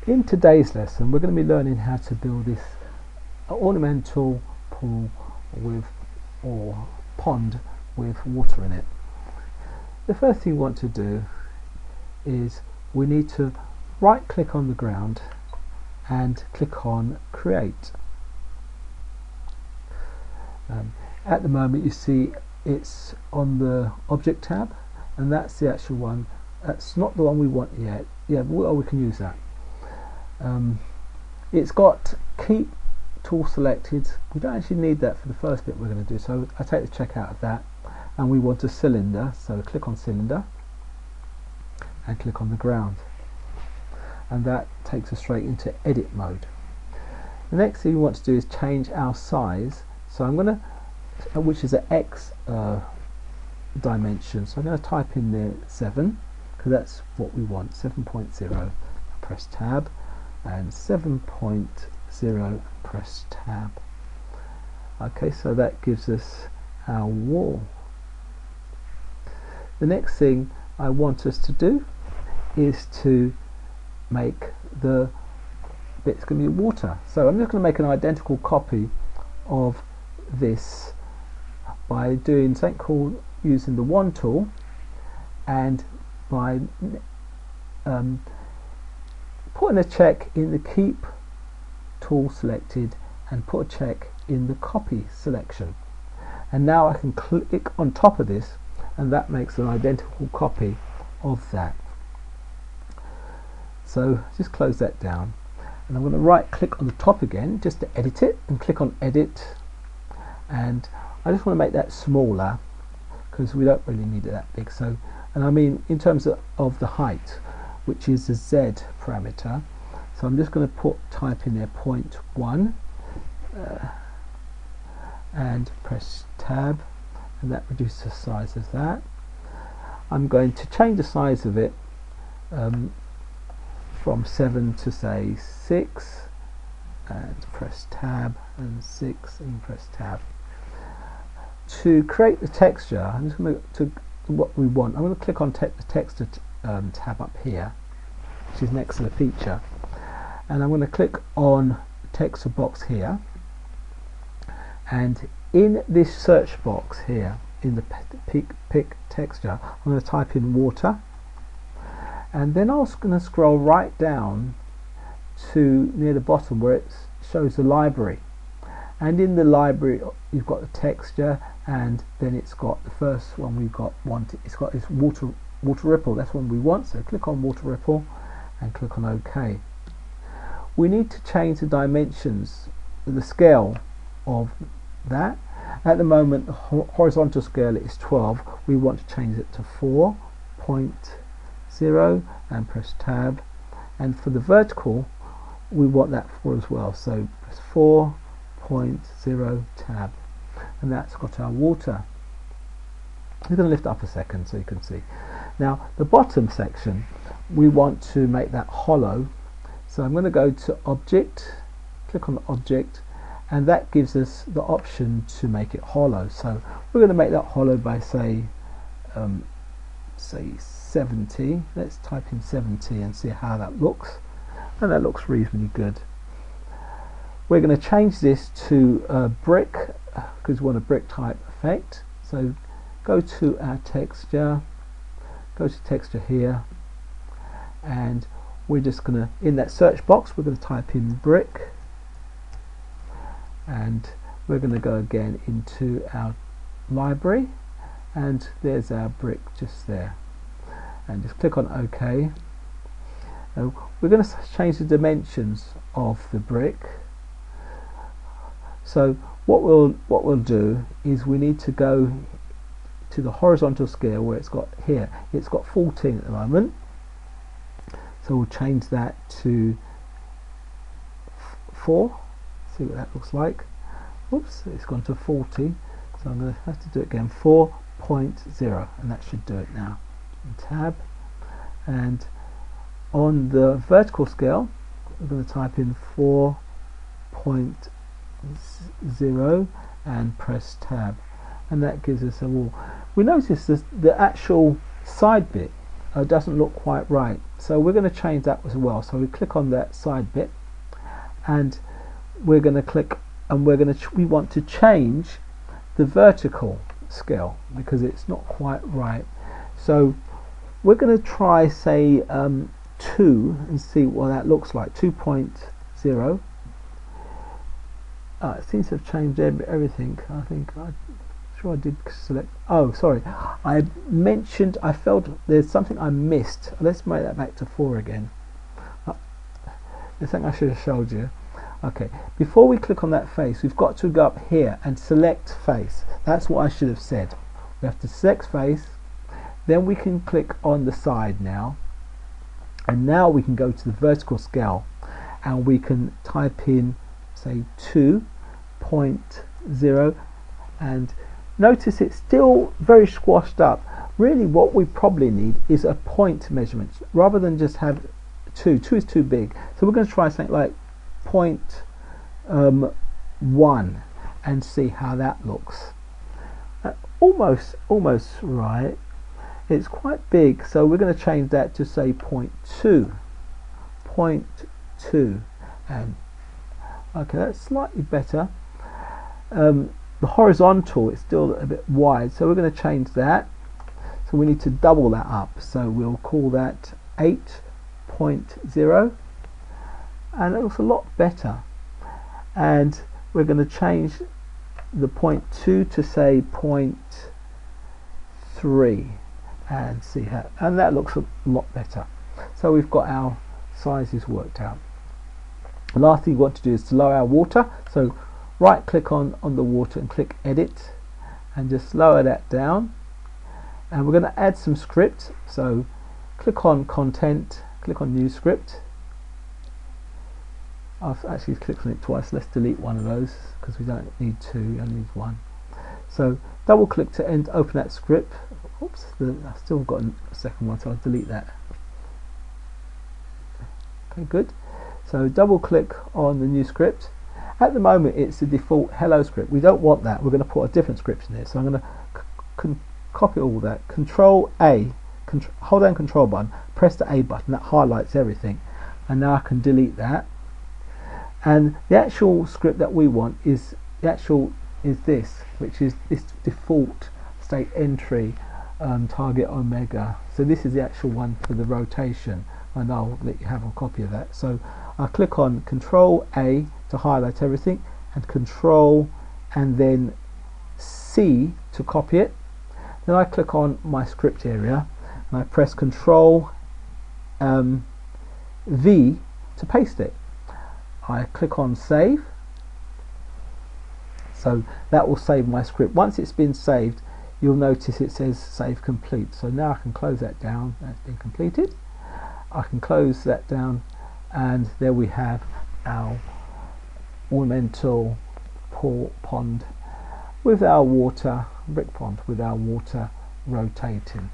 In today's lesson we're going to be learning how to build this ornamental pool with or pond with water in it. The first thing we want to do is we need to right click on the ground and click on create. At the moment you see it's on the object tab, and that's the actual one. That's not the one we want yet. Yeah, well, we can use that. It's got keep tool selected. We don't actually need that for the first bit we're going to do, so I take the check out of that, and we want a cylinder, so click on cylinder and click on the ground, and that takes us straight into edit mode. The next thing we want to do is change our size, so I'm going to, which is an X dimension, so I'm going to type in there 7 because that's what we want, 7.0. Press tab, and 7.0, press tab. Okay, so that gives us our wall. The next thing I want us to do is to make the bit's going to be water. So I'm just going to make an identical copy of this by doing something called using the wand tool, and by putting a check in the keep tool selected and put a check in the copy selection, and now I can click on top of this and that makes an identical copy of that. So just close that down, and I'm going to right click on the top again just to edit it and click on edit, and I just want to make that smaller because we don't really need it that big. So, and I mean in terms of the height, which is the Z parameter, so I'm just going to type in there 0.1 and press tab, and that reduces the size of that. I'm going to change the size of it from 7 to say 6, and press tab, and 6 and press tab. To create the texture, I'm just going to what we want. I'm going to click on the texture tab up here, which is next to the feature, and I'm going to click on the texture box here, and in this search box here in the pick texture I'm going to type in water, and then I'm going to scroll right down to near the bottom where it shows the library, and in the library you've got the texture, and then it's got the first one we've got it's got this water ripple. That's one we want, so click on water ripple and click on OK. We need to change the dimensions, the scale of that. At the moment the horizontal scale is 12. We want to change it to 4.0 and press tab, and for the vertical we want that 4 as well, so press 4.0 tab, and that's got our water. We're going to lift up a second so you can see. Now the bottom section we want to make that hollow, so I'm going to go to object, click on the object, and that gives us the option to make it hollow. So we're going to make that hollow by say 70. Let's type in 70 and see how that looks, and that looks reasonably good. We're going to change this to brick because we want a brick type effect, so go to our texture, go to texture here, and we're just going to, in that search box we're going to type in brick, and we're going to go again into our library, and there's our brick just there, and just click on OK. Now we're going to change the dimensions of the brick. So what we'll do is we need to go to the horizontal scale where it's got here, it's got 14 at the moment, so we'll change that to 4. See what that looks like. Oops, it's gone to 40, so I'm going to have to do it again, 4.0, and that should do it now. And tab, and on the vertical scale we're going to type in 4.0 and press tab, and that gives us a wall. We notice this, the actual side bit doesn't look quite right, so we're going to change that as well. So we click on that side bit, and we're going to click, and we want to change the vertical scale because it's not quite right. So we're going to try, say, 2 and see what that looks like. 2.0. It seems to have changed everything. I'm sure I did select. Oh, sorry, I felt there's something I missed. Let's make that back to 4 again. There's something I should have showed you. Okay, before we click on that face, we've got to go up here and select face. That's what I should have said. We have to select face, then we can click on the side now, and now we can go to the vertical scale, and we can type in, say, 2.0, and notice it's still very squashed up. Really what we probably need is a point measurement rather than just have 2. 2 is too big, so we're going to try something like 0.1 and see how that looks. Almost right. It's quite big, so we're going to change that to, say, 0.2. And okay, that's slightly better. The horizontal is still a bit wide, so we're going to change that. So we need to double that up, so we'll call that 8.0, and it looks a lot better. And we're going to change the 0.2 to, say, 0.3 and see how, and that looks a lot better. So we've got our sizes worked out. The last thing we want to do is to lower our water, so right click on the water and click edit and just lower that down, and we're going to add some script. So click on content, click on new script. I've actually clicked on it twice. Let's delete one of those because we don't need 2, we only need 1. So double click to open that script. Oops, I've still got a second one, so I'll delete that. Okay, good. So double click on the new script. At the moment it's the default hello script. We don't want that. We're going to put a different script in there. So I'm going to copy all that. Control A, hold down control button, press the A button. That highlights everything. And now I can delete that. And the actual script that we want is this, which is this default state entry target omega. So this is the actual one for the rotation, and I'll let you have a copy of that. So I click on Control A to highlight everything, and Control and then C to copy it. Then I click on my script area and I press Control V to paste it. I click on save, so that will save my script. Once it's been saved, you'll notice it says save complete. So now I can close that down. That's been completed. I can close that down, and there we have our ornamental pond with our water, brick pond with our water rotating.